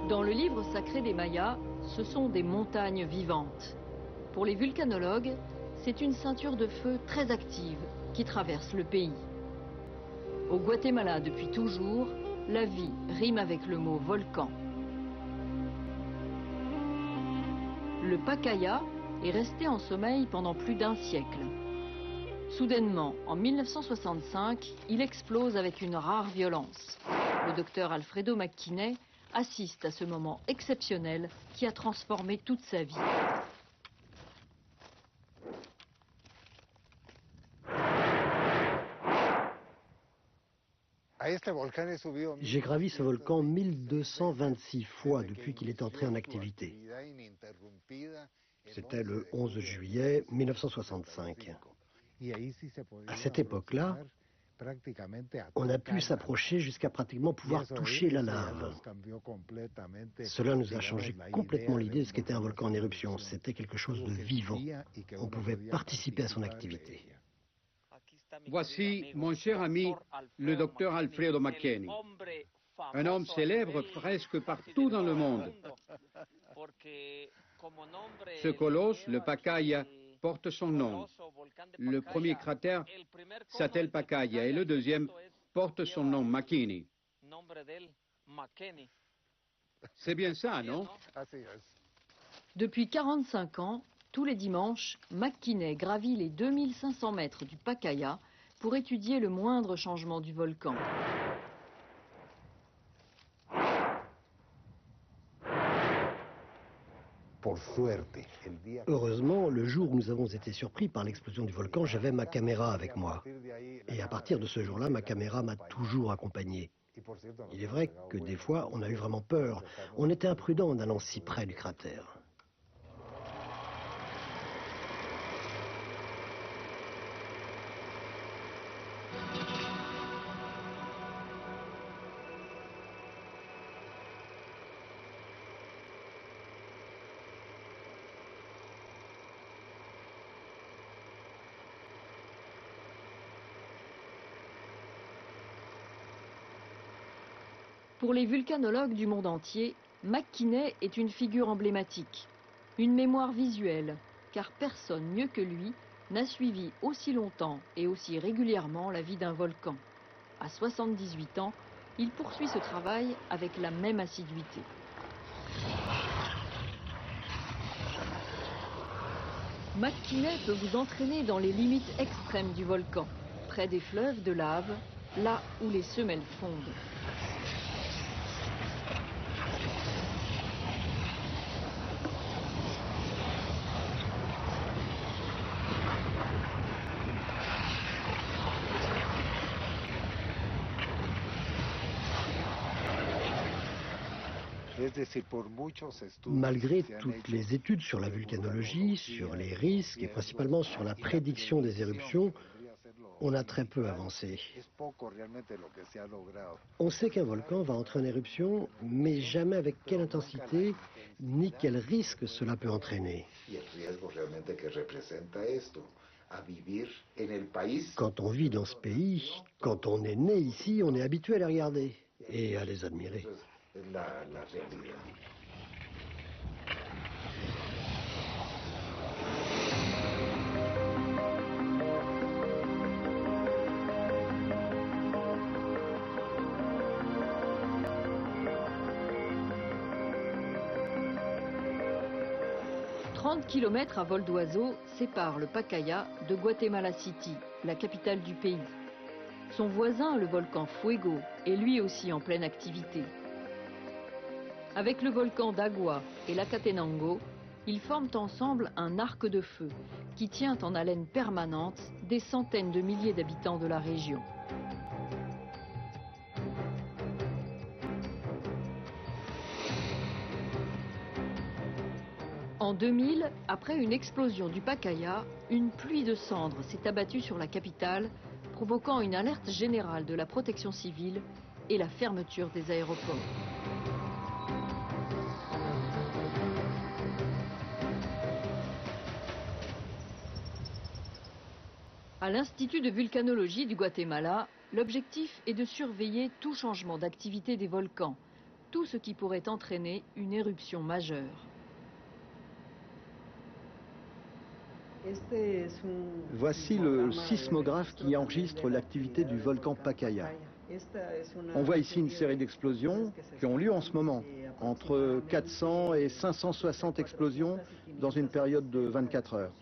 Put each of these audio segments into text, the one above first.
Dans le livre sacré des Mayas, ce sont des montagnes vivantes. Pour les volcanologues, c'est une ceinture de feu très active qui traverse le pays. Au Guatemala, depuis toujours, la vie rime avec le mot volcan. Le Pacaya est resté en sommeil pendant plus d'un siècle. Soudainement, en 1965, il explose avec une rare violence. Le docteur Alfredo McKinney assiste à ce moment exceptionnel qui a transformé toute sa vie. J'ai gravi ce volcan 1226 fois depuis qu'il est entré en activité. C'était le 11 juillet 1965. À cette époque-là, on a pu s'approcher jusqu'à pratiquement pouvoir toucher la lave. Cela nous a changé complètement l'idée de ce qu'était un volcan en éruption. C'était quelque chose de vivant. On pouvait participer à son activité. Voici mon cher ami, le docteur Alfredo McKinney, un homme célèbre presque partout dans le monde. Ce colosse, le Pacaya, porte son nom. Le premier cratère s'appelle Pacaya et le deuxième porte son nom, McKinney. C'est bien ça, non? Depuis 45 ans, tous les dimanches, McKinney gravit les 2500 mètres du Pacaya pour étudier le moindre changement du volcan. Heureusement, le jour où nous avons été surpris par l'explosion du volcan, j'avais ma caméra avec moi. Et à partir de ce jour-là, ma caméra m'a toujours accompagné. Il est vrai que des fois, on a eu vraiment peur. On était imprudent en allant si près du cratère. Pour les volcanologues du monde entier, McKinney est une figure emblématique, une mémoire visuelle, car personne mieux que lui n'a suivi aussi longtemps et aussi régulièrement la vie d'un volcan. À 78 ans, il poursuit ce travail avec la même assiduité. McKinney peut vous entraîner dans les limites extrêmes du volcan, près des fleuves de lave, là où les semelles fondent. Malgré toutes les études sur la volcanologie, sur les risques et principalement sur la prédiction des éruptions, on a très peu avancé. On sait qu'un volcan va entrer en éruption, mais jamais avec quelle intensité ni quel risque cela peut entraîner. Quand on vit dans ce pays, quand on est né ici, on est habitué à les regarder et à les admirer. 30 km à vol d'oiseau séparent le Pacaya de Guatemala City, la capitale du pays. Son voisin, le volcan Fuego, est lui aussi en pleine activité. Avec le volcan d'Agua et l'Acatenango, ils forment ensemble un arc de feu qui tient en haleine permanente des centaines de milliers d'habitants de la région. En 2000, après une explosion du Pacaya, une pluie de cendres s'est abattue sur la capitale, provoquant une alerte générale de la protection civile et la fermeture des aéroports. À l'Institut de volcanologie du Guatemala, l'objectif est de surveiller tout changement d'activité des volcans, tout ce qui pourrait entraîner une éruption majeure. Voici le sismographe qui enregistre l'activité du volcan Pacaya. On voit ici une série d'explosions qui ont lieu en ce moment, entre 400 et 560 explosions dans une période de 24 heures.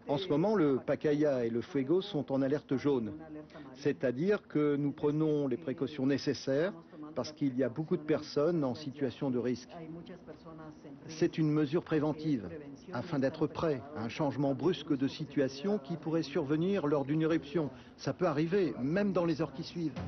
En ce moment, le Pacaya et le Fuego sont en alerte jaune, c'est-à-dire que nous prenons les précautions nécessaires parce qu'il y a beaucoup de personnes en situation de risque. C'est une mesure préventive, afin d'être prêt à un changement brusque de situation qui pourrait survenir lors d'une éruption. Ça peut arriver, même dans les heures qui suivent.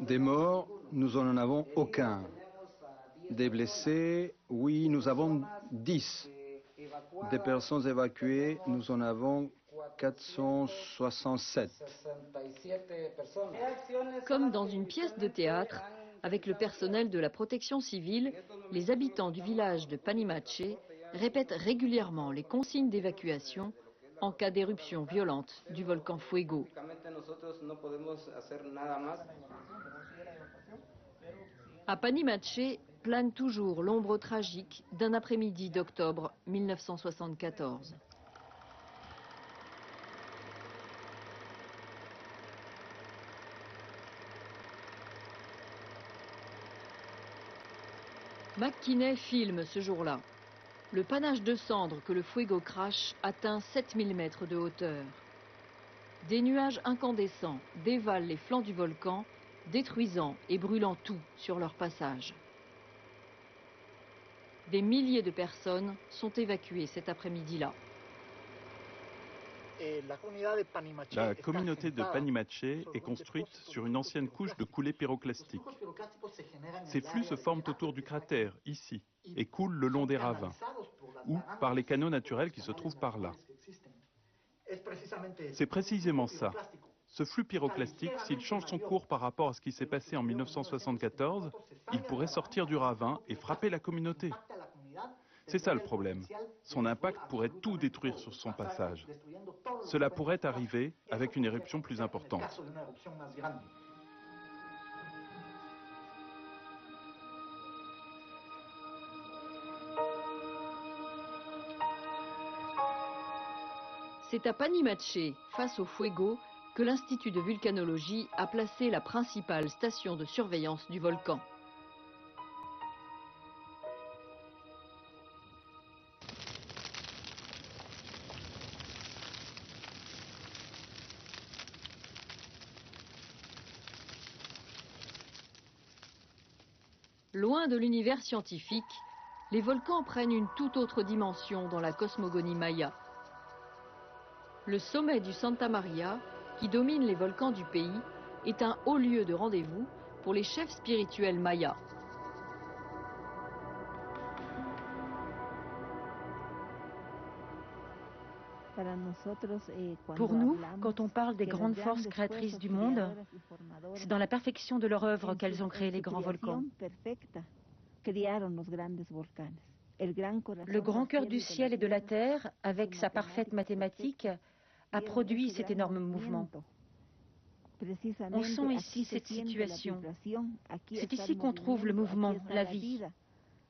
Des morts, nous n'en avons aucun. Des blessés, oui, nous avons 10. Des personnes évacuées, nous en avons 467. Comme dans une pièce de théâtre, avec le personnel de la protection civile, les habitants du village de Panimache répètent régulièrement les consignes d'évacuation en cas d'éruption violente du volcan Fuego. À Panimache plane toujours l'ombre tragique d'un après-midi d'octobre 1974. McKinney filme ce jour-là. Le panache de cendres que le Fuego crache atteint 7000 mètres de hauteur. Des nuages incandescents dévalent les flancs du volcan, détruisant et brûlant tout sur leur passage. Des milliers de personnes sont évacuées cet après-midi-là. La communauté de Panimache est construite sur une ancienne couche de coulées pyroclastiques. Ces flux se forment autour du cratère, ici, et coulent le long des ravins, ou par les canaux naturels qui se trouvent par là. C'est précisément ça. Ce flux pyroclastique, s'il change son cours par rapport à ce qui s'est passé en 1974, il pourrait sortir du ravin et frapper la communauté. C'est ça le problème. Son impact pourrait tout détruire sur son passage. Cela pourrait arriver avec une éruption plus importante. C'est à Panimache, face au Fuego, que l'Institut de vulcanologie a placé la principale station de surveillance du volcan. Loin de l'univers scientifique, les volcans prennent une toute autre dimension dans la cosmogonie maya. Le sommet du Santa Maria, qui domine les volcans du pays, est un haut lieu de rendez-vous pour les chefs spirituels mayas. Pour nous, quand on parle des grandes forces créatrices du monde, c'est dans la perfection de leur œuvre qu'elles ont créé les grands volcans. Le grand cœur du ciel et de la terre, avec sa parfaite mathématique, a produit cet énorme mouvement. On sent ici cette situation. C'est ici qu'on trouve le mouvement, la vie.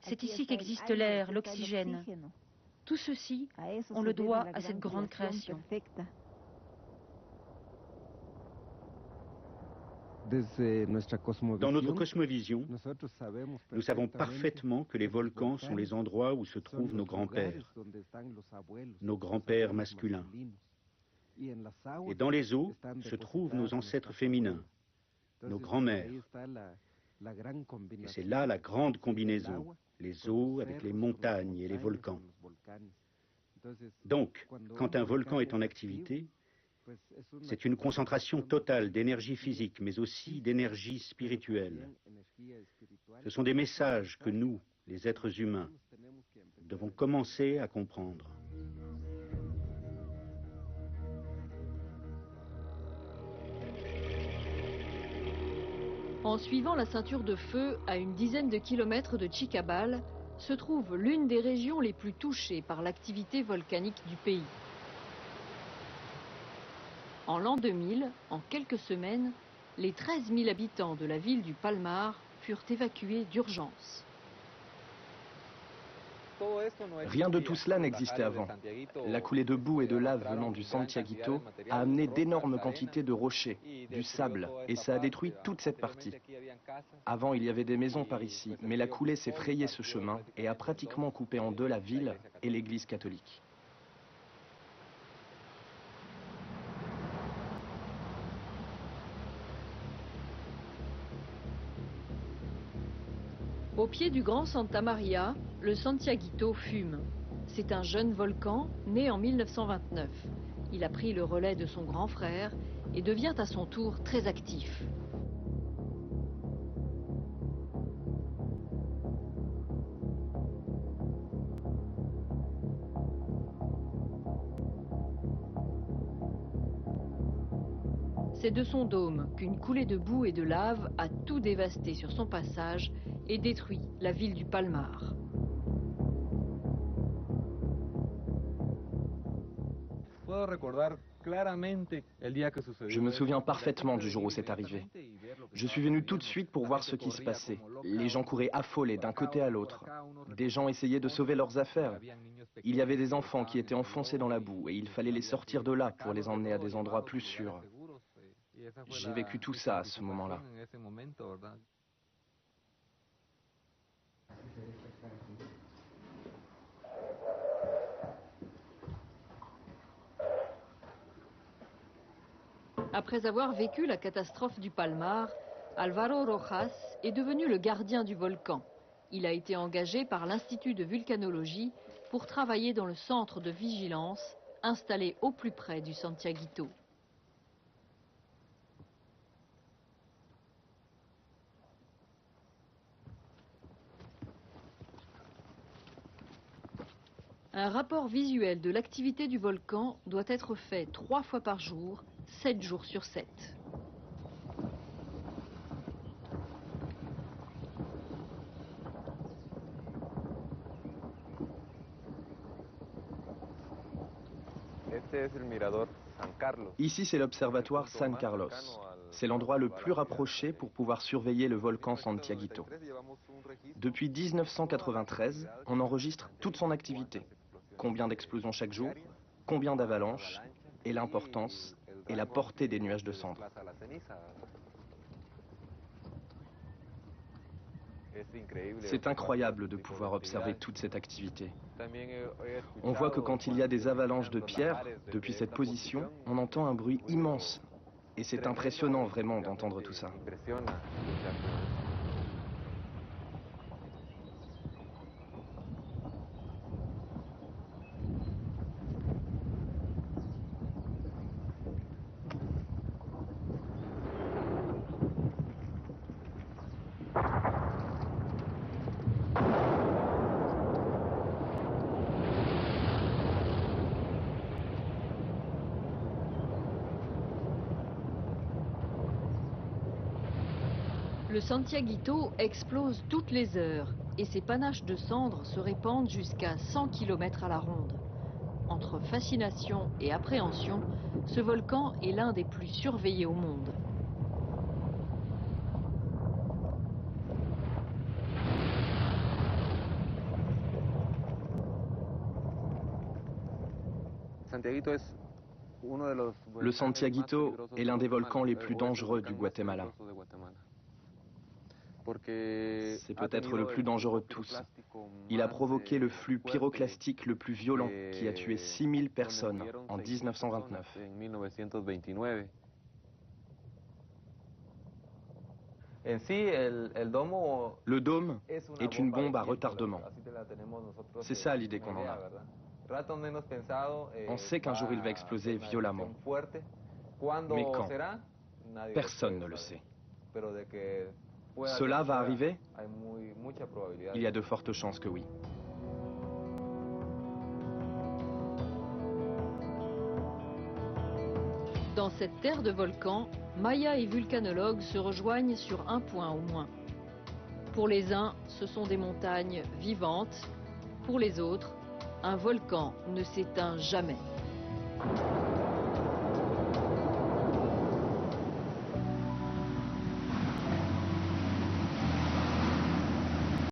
C'est ici qu'existe l'air, l'oxygène. Tout ceci, on le doit à cette grande création. Dans notre cosmovision, nous savons parfaitement que les volcans sont les endroits où se trouvent nos grands-pères masculins. Et dans les eaux se trouvent nos ancêtres féminins, nos grands-mères. Et c'est là la grande combinaison, les eaux avec les montagnes et les volcans. Donc, quand un volcan est en activité, c'est une concentration totale d'énergie physique, mais aussi d'énergie spirituelle. Ce sont des messages que nous, les êtres humains, devons commencer à comprendre. En suivant la ceinture de feu à une dizaine de kilomètres de Chicabal, se trouve l'une des régions les plus touchées par l'activité volcanique du pays. En l'an 2000, en quelques semaines, les 13 000 habitants de la ville du Palmar furent évacués d'urgence. Rien de tout cela n'existait avant. La coulée de boue et de lave venant du Santiaguito a amené d'énormes quantités de rochers, du sable, et ça a détruit toute cette partie. Avant, il y avait des maisons par ici, mais la coulée s'est frayé ce chemin et a pratiquement coupé en deux la ville et l'église catholique. Au pied du Grand Santa Maria, le Santiaguito fume. C'est un jeune volcan né en 1929. Il a pris le relais de son grand frère et devient à son tour très actif. C'est de son dôme qu'une coulée de boue et de lave a tout dévasté sur son passage et détruit la ville du Palmar. Je me souviens parfaitement du jour où c'est arrivé. Je suis venu tout de suite pour voir ce qui se passait. Les gens couraient affolés d'un côté à l'autre. Des gens essayaient de sauver leurs affaires. Il y avait des enfants qui étaient enfoncés dans la boue et il fallait les sortir de là pour les emmener à des endroits plus sûrs. J'ai vécu tout ça à ce moment-là. Après avoir vécu la catastrophe du Palmar, Álvaro Rojas est devenu le gardien du volcan. Il a été engagé par l'Institut de vulcanologie pour travailler dans le centre de vigilance installé au plus près du Santiaguito. Un rapport visuel de l'activité du volcan doit être fait 3 fois par jour, 7 jours sur 7. Ici, c'est l'observatoire San Carlos. C'est l'endroit le plus rapproché pour pouvoir surveiller le volcan Santiaguito. Depuis 1993, on enregistre toute son activité. Combien d'explosions chaque jour, combien d'avalanches, et l'importance et la portée des nuages de cendres. C'est incroyable de pouvoir observer toute cette activité. On voit que quand il y a des avalanches de pierres, depuis cette position, on entend un bruit immense. Et c'est impressionnant vraiment d'entendre tout ça. Le Santiaguito explose toutes les heures et ses panaches de cendres se répandent jusqu'à 100 km à la ronde. Entre fascination et appréhension, ce volcan est l'un des plus surveillés au monde. Le Santiaguito est l'un des volcans les plus dangereux du Guatemala. C'est peut-être le plus dangereux de tous. Il a provoqué le flux pyroclastique le plus violent qui a tué 6000 personnes en 1929. Le dôme est une bombe à retardement. C'est ça l'idée qu'on en a. On sait qu'un jour il va exploser violemment. Mais quand? Personne ne le sait. Cela va arriver? Il y a de fortes chances que oui. Dans cette terre de volcans, mayas et vulcanologues se rejoignent sur un point au moins. Pour les uns, ce sont des montagnes vivantes. Pour les autres, un volcan ne s'éteint jamais.